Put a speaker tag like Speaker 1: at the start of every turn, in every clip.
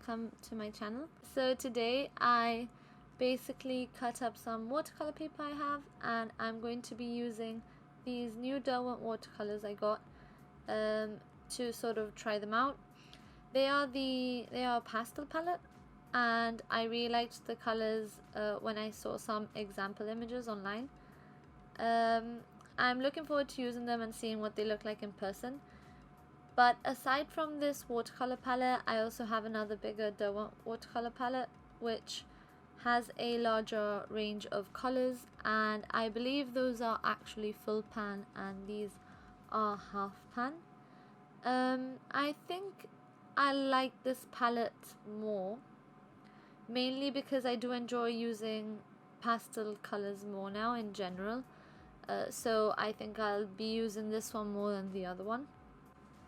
Speaker 1: welcome to my channel. So today I basically cut up some watercolor paper I have, and I'm going to be using these new Derwent watercolors I got to sort of try them out. They are a pastel palette, and I really liked the colors when I saw some example images online. I'm looking forward to using them and seeing what they look like in person. But aside from this watercolor palette, I also have another bigger Derwent watercolor palette which has a larger range of colors, and I believe those are actually full pan and these are half pan. I think I like this palette more, mainly because I do enjoy using pastel colors more now in general. So I think I'll be using this one more than the other one.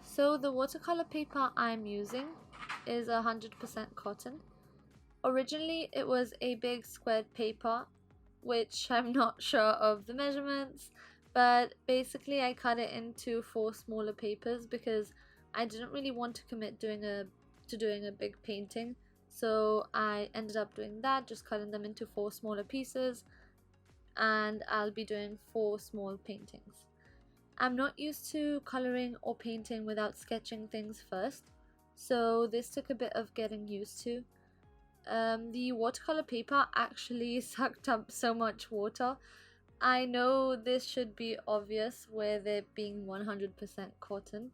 Speaker 1: So the watercolor paper I'm using is 100% cotton. Originally it was a big squared paper, which I'm not sure of the measurements, but basically I cut it into 4 smaller papers because I didn't really want to commit doing a big painting. So I ended up doing that, just cutting them into 4 smaller pieces, and I'll be doing 4 small paintings. I'm not used to coloring or painting without sketching things first, so this took a bit of getting used to. The watercolor paper actually sucked up so much water. I know this should be obvious with it being 100% cotton,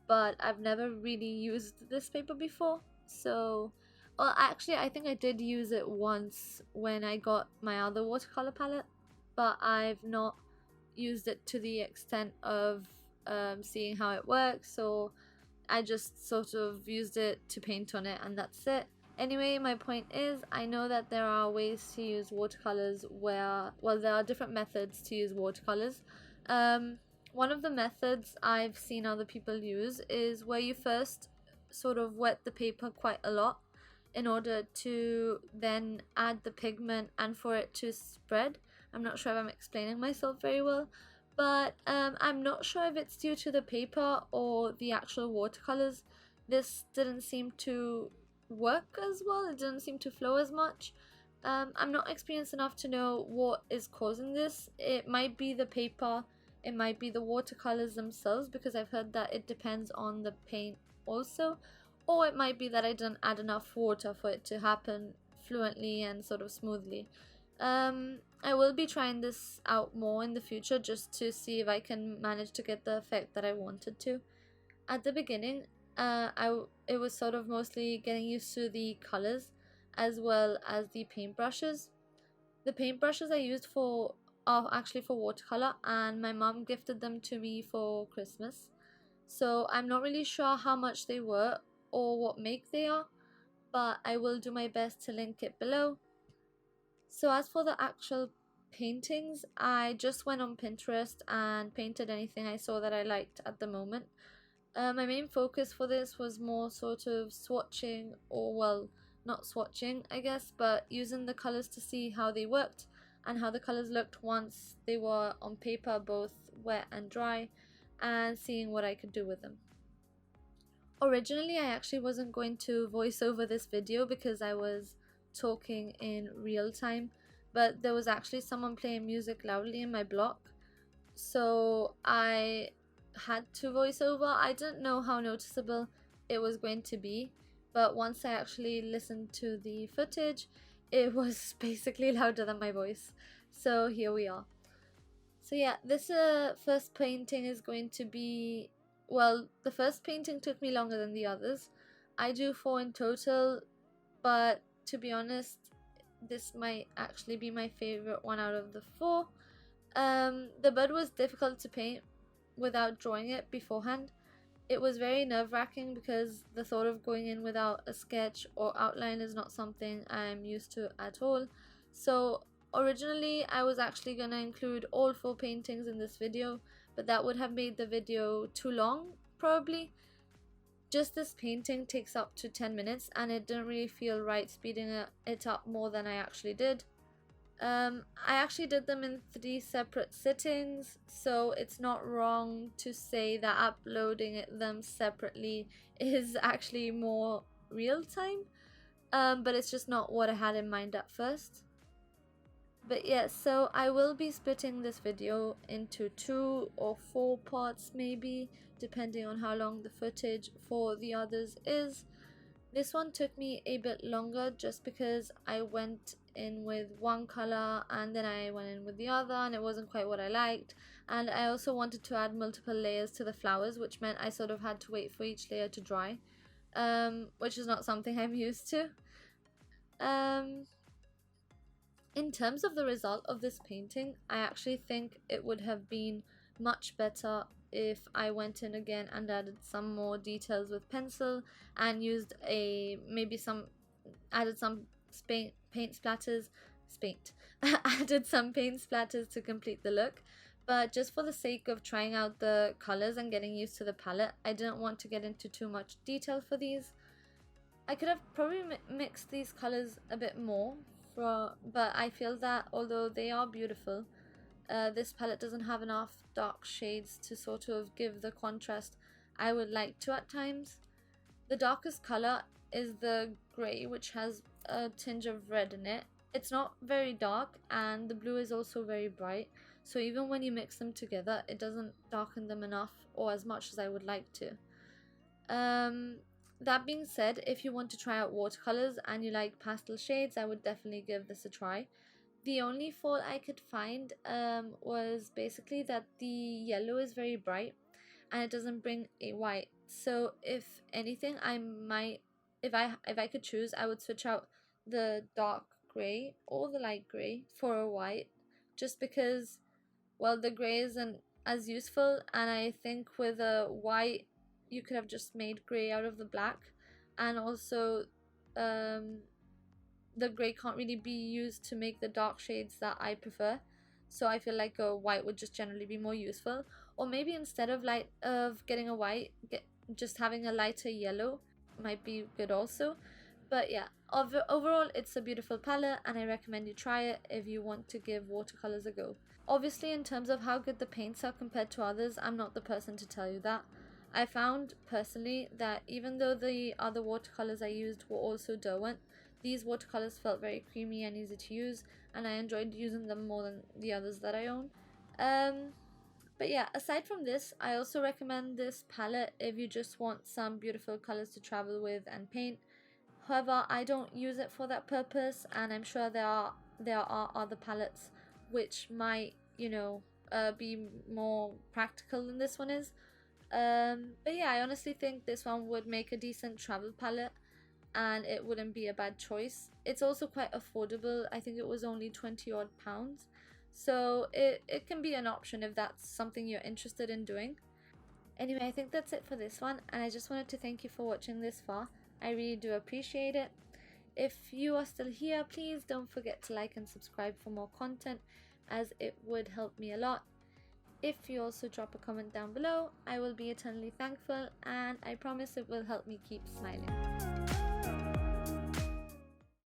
Speaker 1: but I've never really used this paper before. So, well, actually I think I did use it once when I got my other watercolor palette, but I've not used it to the extent of seeing how it works, so I just sort of used it to paint on it and that's it. Anyway, my point is, I know that there are ways to use watercolors where, well, there are different methods to use watercolors. One of the methods I've seen other people use is where you first sort of wet the paper quite a lot in order to then add the pigment and for it to spread. I'm not sure if I'm explaining myself very well, but I'm not sure if it's due to the paper or the actual watercolors. This didn't seem to work as well, it didn't seem to flow as much. I'm not experienced enough to know what is causing this. It might be the paper, it might be the watercolors themselves, because I've heard that it depends on the paint also, or it might be that I didn't add enough water for it to happen fluently and sort of smoothly. I will be trying this out more in the future just to see if I can manage to get the effect that I wanted to. At the beginning, it was sort of mostly getting used to the colors as well as the paintbrushes. The paintbrushes I used are actually for watercolor, and my mom gifted them to me for Christmas. So I'm not really sure how much they were or what make they are, but I will do my best to link it below. So as for the actual paintings, I just went on Pinterest and painted anything I saw that I liked at the moment. My main focus for this was more sort of swatching, or well, not swatching I guess, but using the colors to see how they worked and how the colors looked once they were on paper, both wet and dry, and seeing what I could do with them. Originally I actually wasn't going to voice over this video because I was talking in real time, but there was actually someone playing music loudly in my block, so I had to voice over. I didn't know how noticeable it was going to be, but once I actually listened to the footage, it was basically louder than my voice. So here we are. So yeah, this first painting is going to be, well, the first painting took me longer than the others. I do 4 in total, but to be honest, this might actually be my favorite one out of the 4. The bird was difficult to paint without drawing it beforehand. It was very nerve-wracking because the thought of going in without a sketch or outline is not something I'm used to at all. So originally I was actually going to include all 4 paintings in this video, but that would have made the video too long probably. Just this painting takes up to 10 minutes and it didn't really feel right speeding it up more than I actually did. I actually did them in 3 separate sittings, so it's not wrong to say that uploading them separately is actually more real time. but it's just not what I had in mind at first. But yeah, so I will be splitting this video into 2 or 4 parts maybe, depending on how long the footage for the others is. This one took me a bit longer just because I went in with one color and then I went in with the other and it wasn't quite what I liked, and I also wanted to add multiple layers to the flowers, which meant I sort of had to wait for each layer to dry, which is not something I'm used to. In terms of the result of this painting, I actually think it would have been much better if I went in again and added some more details with pencil and used added some paint splatters to complete the look. But just for the sake of trying out the colors and getting used to the palette, I didn't want to get into too much detail for these. I could have probably mixed these colors a bit more, but I feel that although they are beautiful, this palette doesn't have enough dark shades to sort of give the contrast I would like to at times. The darkest color is the grey, which has a tinge of red in it. It's not very dark, and the blue is also very bright, so even when you mix them together, it doesn't darken them enough or as much as I would like to. That being said, if you want to try out watercolors and you like pastel shades, I would definitely give this a try. The only fault I could find was basically that the yellow is very bright and it doesn't bring a white. So if anything, I might, if I could choose, I would switch out the dark grey or the light grey for a white, just because, well, the grey isn't as useful, and I think with a white you could have just made grey out of the black, and also the grey can't really be used to make the dark shades that I prefer, so I feel like a white would just generally be more useful. Or maybe instead of getting a white, just having a lighter yellow might be good also. But yeah, overall it's a beautiful palette and I recommend you try it if you want to give watercolors a go. Obviously, in terms of how good the paints are compared to others, I'm not the person to tell you that. I found personally that even though the other watercolors I used were also Derwent, these watercolors felt very creamy and easy to use, and I enjoyed using them more than the others that I own. But yeah, aside from this, I also recommend this palette if you just want some beautiful colors to travel with and paint. However, I don't use it for that purpose, and I'm sure there are other palettes which might, be more practical than this one is. But yeah, I honestly think this one would make a decent travel palette and it wouldn't be a bad choice. It's also quite affordable. I think it was only 20 odd pounds. So it can be an option if that's something you're interested in doing. Anyway, I think that's it for this one, and I just wanted to thank you for watching this far. I really do appreciate it. If you are still here, please don't forget to like and subscribe for more content, as it would help me a lot. If you also drop a comment down below, I will be eternally thankful, and I promise it will help me keep smiling.